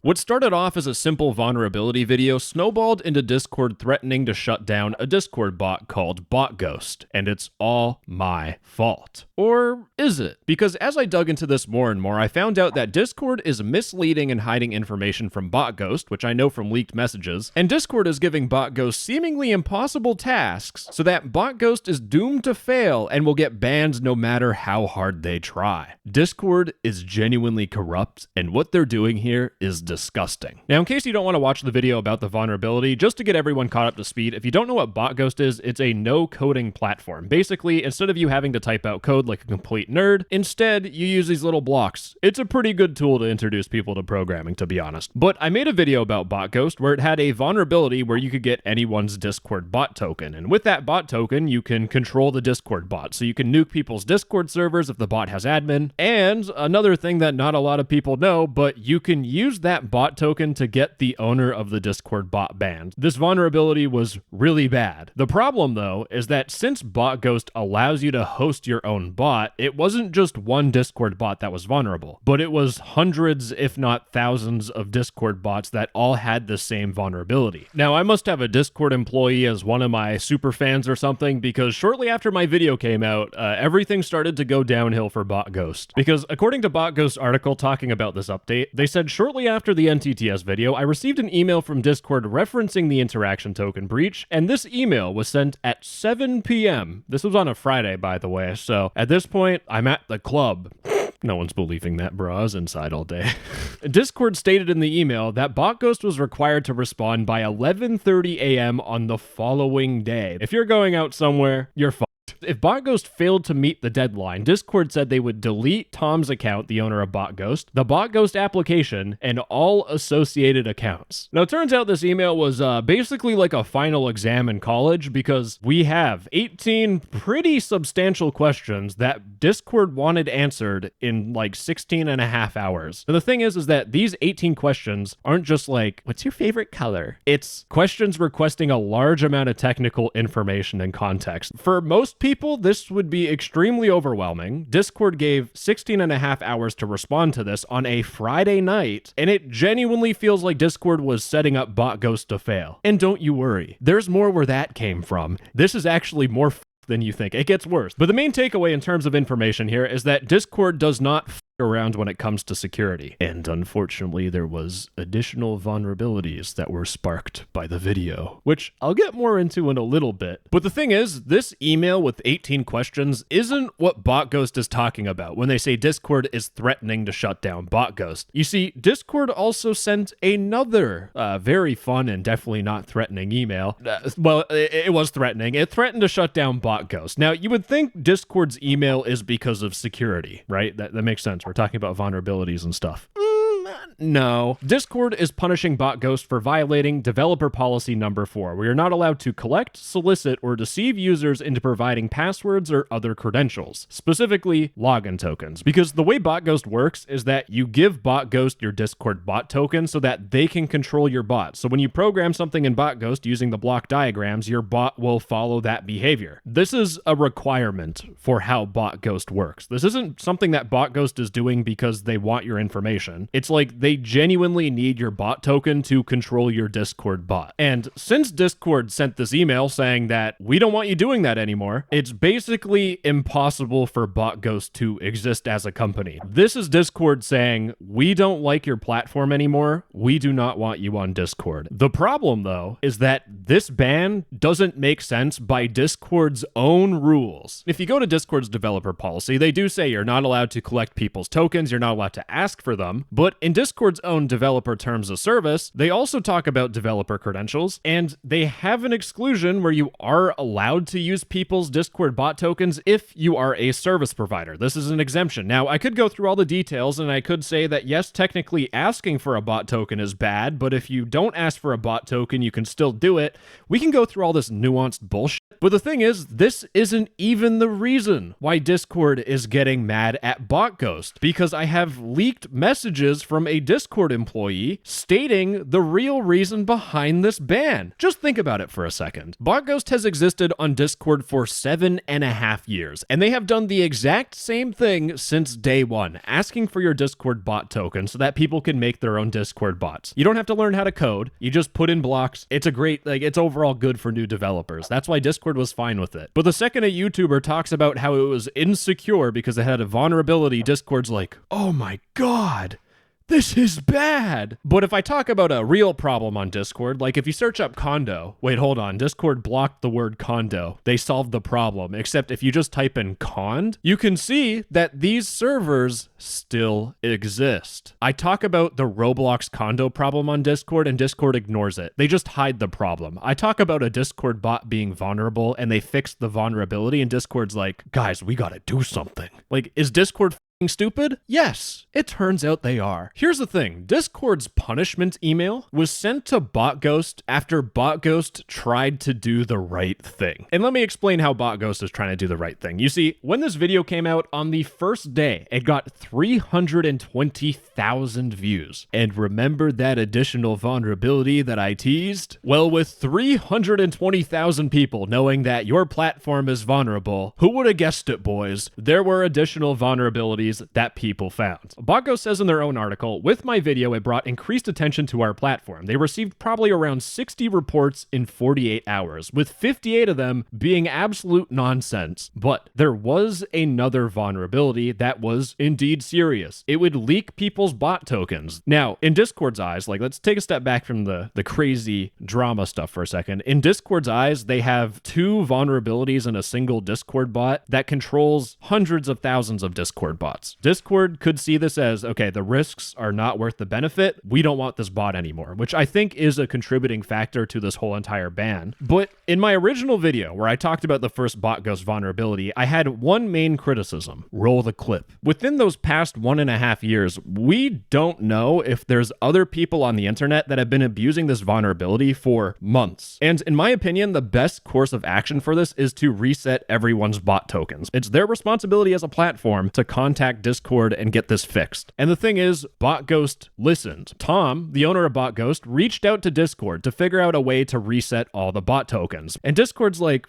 What started off as a simple vulnerability video snowballed into Discord threatening to shut down a Discord bot called BotGhost, and it's all my fault. Or is it? Because as I dug into this more and more, I found out that Discord is misleading and hiding information from BotGhost, which I know from leaked messages, and Discord is giving BotGhost seemingly impossible tasks so that BotGhost is doomed to fail and will get banned no matter how hard they try. Discord is genuinely corrupt, and what they're doing here is disgusting. Now, in case you don't want to watch the video about the vulnerability, just to get everyone caught up to speed, if you don't know what BotGhost is, it's a no-coding platform. Basically, instead of you having to type out code like a complete nerd, instead, you use these little blocks. It's a pretty good tool to introduce people to programming, to be honest. But I made a video about BotGhost where it had a vulnerability where you could get anyone's Discord bot token, and with that bot token, you can control the Discord bot, so you can nuke people's Discord servers if the bot has admin, and another thing that not a lot of people know, but you can use that bot token to get the owner of the Discord bot banned. This vulnerability was really bad. The problem, though, is that since BotGhost allows you to host your own bot, it wasn't just one Discord bot that was vulnerable, but it was hundreds, if not thousands, of Discord bots that all had the same vulnerability. Now, I must have a Discord employee as one of my super fans or something, because shortly after my video came out, everything started to go downhill for BotGhost. Because according to BotGhost's article talking about this update, they said shortly after the NTTS video, I received an email from Discord referencing the interaction token breach, and this email was sent at 7 p.m. This was on a Friday, by the way, so at this point, I'm at the club. No one's believing that, bro. I was inside all day. Discord stated in the email that BotGhost was required to respond by 11:30 a.m. on the following day. If you're going out somewhere, you're fucked. If BotGhost failed to meet the deadline, Discord said they would delete Tom's account, the owner of BotGhost, the BotGhost application, and all associated accounts. Now, it turns out this email was basically like a final exam in college, because we have 18 pretty substantial questions that Discord wanted answered in like 16 and a half hours. Now, the thing is that these 18 questions aren't just like, what's your favorite color? It's questions requesting a large amount of technical information and context. For most people, this would be extremely overwhelming. Discord gave 16 and a half hours to respond to this on a Friday night, and it genuinely feels like Discord was setting up BotGhost to fail. And don't you worry, there's more where that came from. This is actually more than you think. It gets worse. But the main takeaway in terms of information here is that Discord does not around when it comes to security. And unfortunately, there was additional vulnerabilities that were sparked by the video, which I'll get more into in a little bit. But the thing is, this email with 18 questions isn't what BotGhost is talking about when they say Discord is threatening to shut down BotGhost. You see, Discord also sent another very fun and definitely not threatening email. Well, it was threatening. It threatened to shut down BotGhost. Now, you would think Discord's email is because of security, right? That makes sense. We're talking about vulnerabilities and stuff. No. Discord is punishing BotGhost for violating developer policy number 4. We are not allowed to collect, solicit, or deceive users into providing passwords or other credentials, specifically login tokens. Because the way BotGhost works is that you give BotGhost your Discord bot token so that they can control your bot. So when you program something in BotGhost using the block diagrams, your bot will follow that behavior. This is a requirement for how BotGhost works. This isn't something that BotGhost is doing because they want your information. It's like they genuinely need your bot token to control your Discord bot. And since Discord sent this email saying that we don't want you doing that anymore, it's basically impossible for BotGhost to exist as a company. This is Discord saying, we don't like your platform anymore. We do not want you on Discord. The problem, though, is that this ban doesn't make sense by Discord's own rules. If you go to Discord's developer policy, they do say you're not allowed to collect people's tokens, you're not allowed to ask for them, but in Discord's own developer terms of service, they also talk about developer credentials, and they have an exclusion where you are allowed to use people's Discord bot tokens if you are a service provider. This is an exemption. Now, I could go through all the details, and I could say that yes, technically asking for a bot token is bad, but if you don't ask for a bot token, you can still do it. We can go through all this nuanced bullshit, but the thing is, this isn't even the reason why Discord is getting mad at BotGhost, because I have leaked messages from a Discord employee stating the real reason behind this ban. Just think about it for a second. BotGhost has existed on Discord for 7.5 years, and they have done the exact same thing since day one, asking for your Discord bot token so that people can make their own Discord bots. You don't have to learn how to code. You just put in blocks. It's a great, it's overall good for new developers. That's why Discord was fine with it. But the second a YouTuber talks about how it was insecure because it had a vulnerability, Discord's like, oh my God, this is bad. But if I talk about a real problem on Discord, like if you search up condo, wait, hold on, Discord blocked the word condo. They solved the problem, except if you just type in cond, you can see that these servers still exist. I talk about the Roblox condo problem on Discord and Discord ignores it. They just hide the problem. I talk about a Discord bot being vulnerable and they fixed the vulnerability and Discord's like, guys, we gotta do something. Like, is Discord stupid? Yes, it turns out they are. Here's the thing, Discord's punishment email was sent to BotGhost after BotGhost tried to do the right thing. And let me explain how BotGhost is trying to do the right thing. You see, when this video came out on the first day, it got 320,000 views. And remember that additional vulnerability that I teased? Well, with 320,000 people knowing that your platform is vulnerable, who would have guessed it, boys? There were additional vulnerabilities that people found. BotGhost says in their own article, with my video, it brought increased attention to our platform. They received probably around 60 reports in 48 hours, with 58 of them being absolute nonsense. But there was another vulnerability that was indeed serious. It would leak people's bot tokens. Now, in Discord's eyes, let's take a step back from the crazy drama stuff for a second. In Discord's eyes, they have two vulnerabilities in a single Discord bot that controls hundreds of thousands of Discord bots. Discord could see this as, okay, the risks are not worth the benefit. We don't want this bot anymore, which I think is a contributing factor to this whole entire ban. But in my original video where I talked about the first BotGhost vulnerability, I had one main criticism. Roll the clip. Within those past 1.5 years, we don't know if there's other people on the internet that have been abusing this vulnerability for months. And in my opinion, the best course of action for this is to reset everyone's bot tokens. It's their responsibility as a platform to contact Discord and get this fixed. And the thing is, BotGhost listened. Tom, the owner of BotGhost, reached out to Discord to figure out a way to reset all the bot tokens. And Discord's like,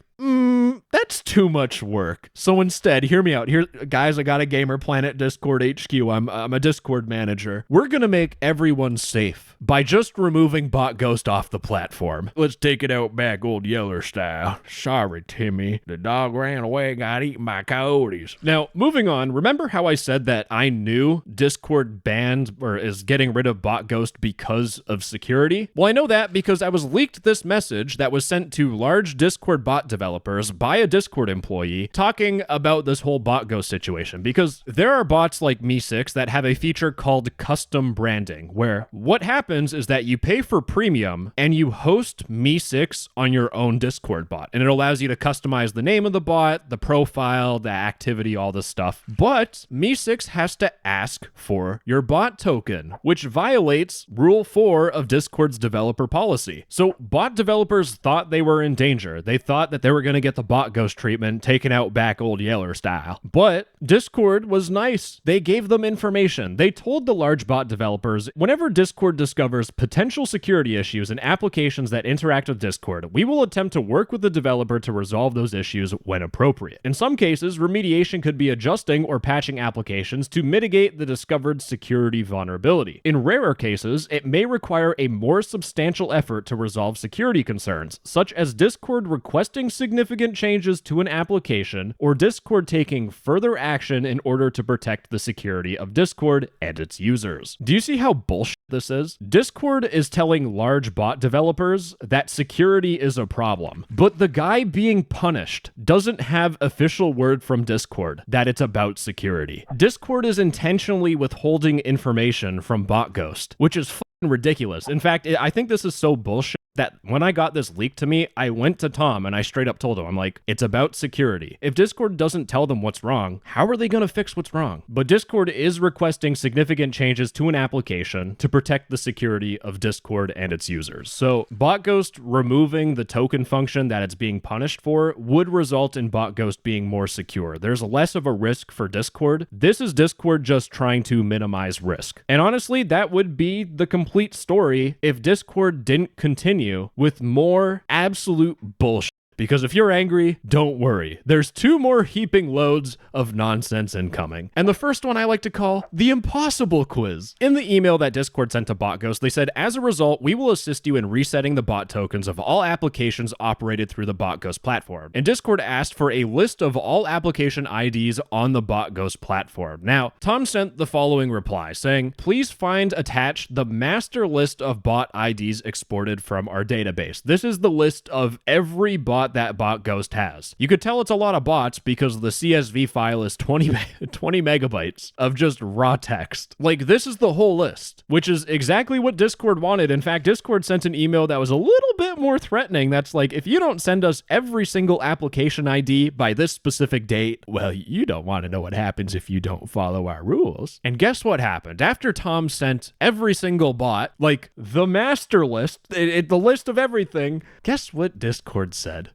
that's too much work. So instead, hear me out. Here, guys, I got a Gamer Planet Discord HQ. I'm a Discord manager. We're gonna make everyone safe by just removing BotGhost off the platform. Let's take it out back old Yeller style. Sorry, Timmy. The dog ran away and got eaten by coyotes. Now, moving on, remember how I said that I knew Discord banned or is getting rid of BotGhost because of security? Well, I know that because I was leaked this message that was sent to large Discord bot developers by a Discord employee talking about this whole BotGhost situation, because there are bots like Me6 that have a feature called custom branding, where what happens is that you pay for premium and you host Me6 on your own Discord bot, and it allows you to customize the name of the bot, the profile, the activity, all this stuff. But Me6 has to ask for your bot token, which violates Rule 4 of Discord's developer policy. So bot developers thought they were in danger. They thought that they were going to get the BotGhost treatment taken out back old Yeller style. But Discord was nice. They gave them information. They told the large bot developers, whenever Discord discovers potential security issues in applications that interact with Discord, we will attempt to work with the developer to resolve those issues when appropriate. In some cases, remediation could be adjusting or patching applications to mitigate the discovered security vulnerability. In rarer cases, it may require a more substantial effort to resolve security concerns, such as Discord requesting significant changes to an application, or Discord taking further action in order to protect the security of Discord and its users. Do you see how bullshit this is? Discord is telling large bot developers that security is a problem, but the guy being punished doesn't have official word from Discord that it's about security. Discord is intentionally withholding information from BotGhost, which is ridiculous. In fact, I think this is so bullshit that when I got this leaked to me, I went to Tom and I straight up told him, I'm like, it's about security. If Discord doesn't tell them what's wrong, how are they going to fix what's wrong? But Discord is requesting significant changes to an application to protect the security of Discord and its users. So BotGhost removing the token function that it's being punished for would result in BotGhost being more secure. There's less of a risk for Discord. This is Discord just trying to minimize risk. And honestly, that would be the complete story if Discord didn't continue with more absolute bullshit. Because if you're angry, don't worry. There's 2 more heaping loads of nonsense incoming. And the first one I like to call the impossible quiz. In the email that Discord sent to BotGhost, they said, as a result, we will assist you in resetting the bot tokens of all applications operated through the BotGhost platform. And Discord asked for a list of all application IDs on the BotGhost platform. Now, Tom sent the following reply saying, please find attached the master list of bot IDs exported from our database. This is the list of every bot that BotGhost has. You could tell it's a lot of bots because the CSV file is 20 megabytes of just raw text. Like, this is the whole list, which is exactly what Discord wanted. In fact, Discord sent an email that was a little bit more threatening. That's like, if you don't send us every single application ID by this specific date, well, you don't want to know what happens if you don't follow our rules. And guess what happened? After Tom sent every single bot, like the master list, the list of everything, guess what Discord said?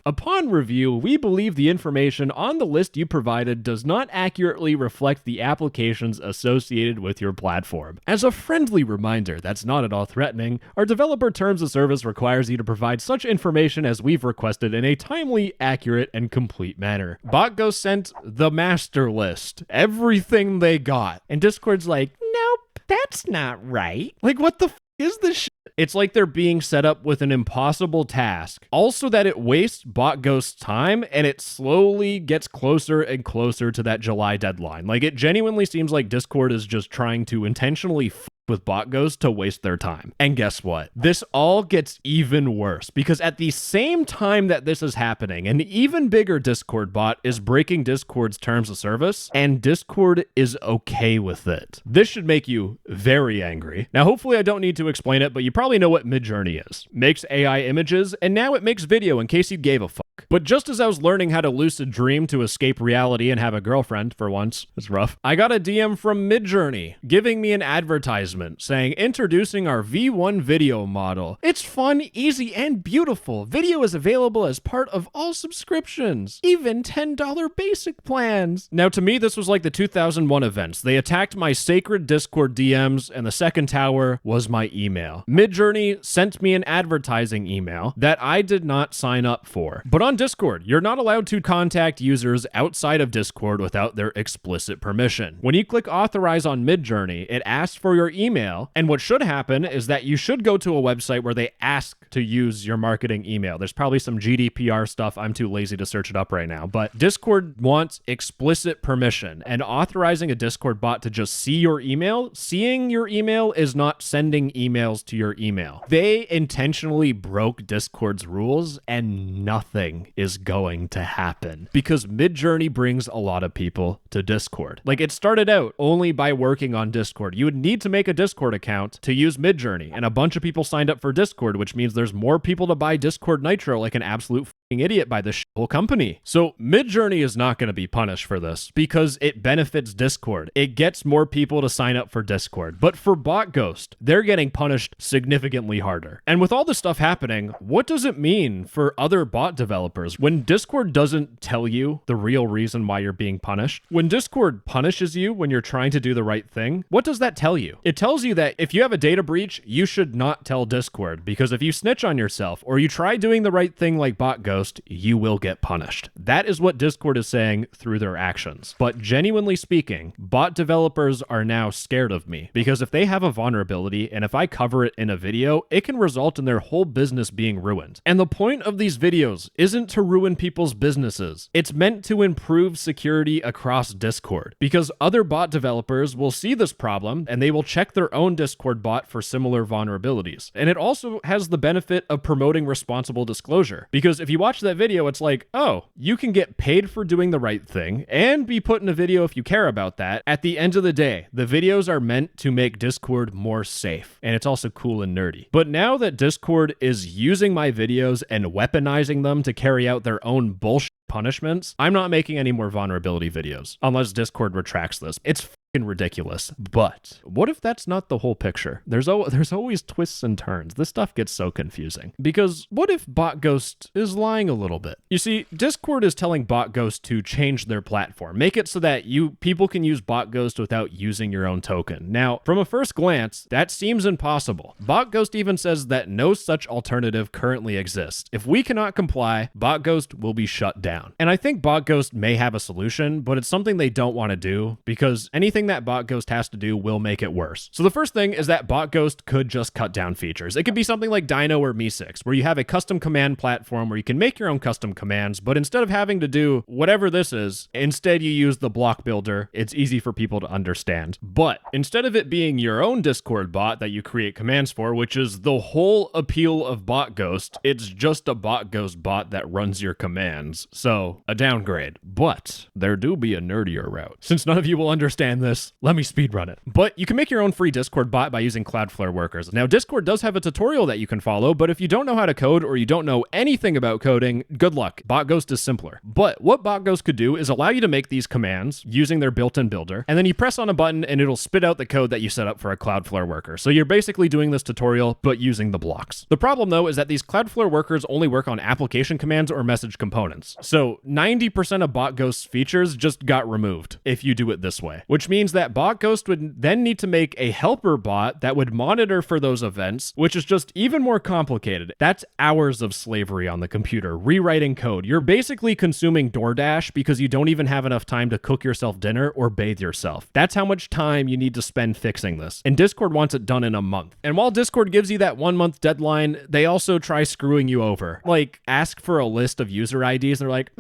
Upon review, we believe the information on the list you provided does not accurately reflect the applications associated with your platform. As a friendly reminder that's not at all threatening, our developer terms of service requires you to provide such information as we've requested in a timely, accurate, and complete manner. BotGhost sent the master list, everything they got. And Discord's like, nope, that's not right. Like, what the is this shit? It's like they're being set up with an impossible task. Also that it wastes BotGhost's time and it slowly gets closer and closer to that July deadline. Like, it genuinely seems like Discord is just trying to intentionally with BotGhost to waste their time. And guess what? This all gets even worse because at the same time that this is happening, an even bigger Discord bot is breaking Discord's terms of service, and Discord is okay with it. This should make you very angry. Now, hopefully I don't need to explain it, but you probably know what Midjourney is. Makes AI images, and now it makes video in case you gave a fuck. But just as I was learning how to lucid dream to escape reality and have a girlfriend for once, it's rough, I got a DM from Midjourney giving me an advertisement saying, introducing our V1 video model. It's fun, easy, and beautiful. Video is available as part of all subscriptions, even $10 basic plans. Now, to me, this was like the 2001 events. They attacked my sacred Discord DMs, and the second tower was my email. Midjourney sent me an advertising email that I did not sign up for. But on Discord, you're not allowed to contact users outside of Discord without their explicit permission. When you click authorize on Midjourney, it asks for your email, and what should happen is that you should go to a website where they ask to use your marketing email. There's probably some GDPR stuff. I'm too lazy to search it up right now, but Discord wants explicit permission, and authorizing a Discord bot to just see your email, seeing your email is not sending emails to your email. They intentionally broke Discord's rules, and nothing is going to happen because Midjourney brings a lot of people to Discord. Like, it started out only by working on Discord. You would need to make a Discord account to use Midjourney, and a bunch of people signed up for Discord, which means there's more people to buy Discord Nitro like an absolute idiot by this whole company. So Midjourney is not going to be punished for this because it benefits Discord. It gets more people to sign up for Discord. But for BotGhost, they're getting punished significantly harder. And with all this stuff happening, what does it mean for other bot developers? When Discord doesn't tell you the real reason why you're being punished, when Discord punishes you when you're trying to do the right thing, what does that tell you? It tells you that if you have a data breach, you should not tell Discord, because if you snitch on yourself or you try doing the right thing like BotGhost, you will get punished. That is what Discord is saying through their actions. But genuinely speaking, bot developers are now scared of me, because if they have a vulnerability and if I cover it in a video, it can result in their whole business being ruined. And the point of these videos isn't to ruin people's businesses. It's meant to improve security across Discord, because other bot developers will see this problem and they will check their own Discord bot for similar vulnerabilities. And it also has the benefit of promoting responsible disclosure, because if you watch that video, it's like, oh, you can get paid for doing the right thing and be put in a video if you care about that. At the end of the day, the videos are meant to make Discord more safe, and it's also cool and nerdy. But now that Discord is using my videos and weaponizing them to carry out their own bullshit punishments, I'm not making any more vulnerability videos unless Discord retracts this. It's fucking ridiculous. But what if that's not the whole picture? There's always twists and turns. This stuff gets so confusing. Because what if BotGhost is lying a little bit? You see, Discord is telling BotGhost to change their platform, make it so that people can use BotGhost without using your own token. Now, from a first glance, that seems impossible. BotGhost even says that no such alternative currently exists. If we cannot comply, BotGhost will be shut down. And I think BotGhost may have a solution, but it's something they don't want to do because anything that BotGhost has to do will make it worse. So the first thing is that BotGhost could just cut down features. It could be something like Dino or Me6, where you have a custom command platform where you can make your own custom commands, but instead of having to do whatever this is, instead you use the block builder. It's easy for people to understand. But instead of it being your own Discord bot that you create commands for, which is the whole appeal of BotGhost, it's just a BotGhost bot that runs your commands. So a downgrade. But there do be a nerdier route. Since none of you will understand this, let me speedrun it. But you can make your own free Discord bot by using Cloudflare workers. Now, Discord does have a tutorial that you can follow, but if you don't know how to code or you don't know anything about coding, good luck. BotGhost is simpler. But what BotGhost could do is allow you to make these commands using their built-in builder, and then you press on a button and it'll spit out the code that you set up for a Cloudflare worker. So you're basically doing this tutorial, but using the blocks. The problem, though, is that these Cloudflare workers only work on application commands or message components. So 90% of BotGhost's features just got removed if you do it this way, which means that BotGhost would then need to make a helper bot that would monitor for those events, which is just even more complicated. That's hours of slavery on the computer, rewriting code. You're basically consuming DoorDash because you don't even have enough time to cook yourself dinner or bathe yourself. That's how much time you need to spend fixing this. And Discord wants it done in a month. And while Discord gives you that 1 month deadline, they also try screwing you over. Like, ask for a list of user IDs and they're like,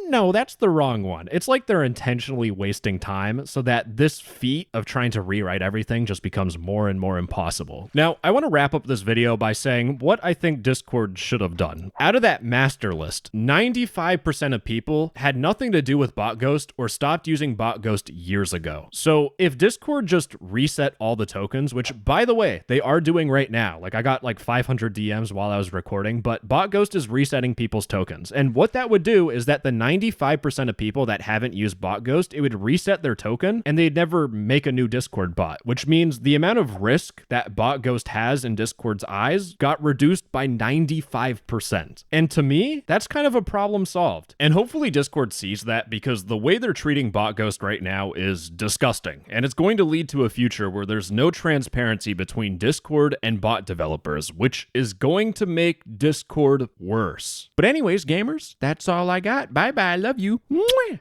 no, that's the wrong one. It's like they're intentionally wasting time so that this feat of trying to rewrite everything just becomes more and more impossible. Now, I want to wrap up this video by saying what I think Discord should have done. Out of that master list, 95% of people had nothing to do with BotGhost or stopped using BotGhost years ago. So if Discord just reset all the tokens, which by the way, they are doing right now, like I got like 500 DMs while I was recording, but BotGhost is resetting people's tokens. And what that would do is that the 95% of people that haven't used BotGhost, it would reset their token and they'd never make a new Discord bot, which means the amount of risk that BotGhost has in Discord's eyes got reduced by 95%. And to me, that's kind of a problem solved. And hopefully Discord sees that because the way they're treating BotGhost right now is disgusting. And it's going to lead to a future where there's no transparency between Discord and bot developers, which is going to make Discord worse. But anyways, gamers, that's all I got. Bye bye. Love you. Mwah.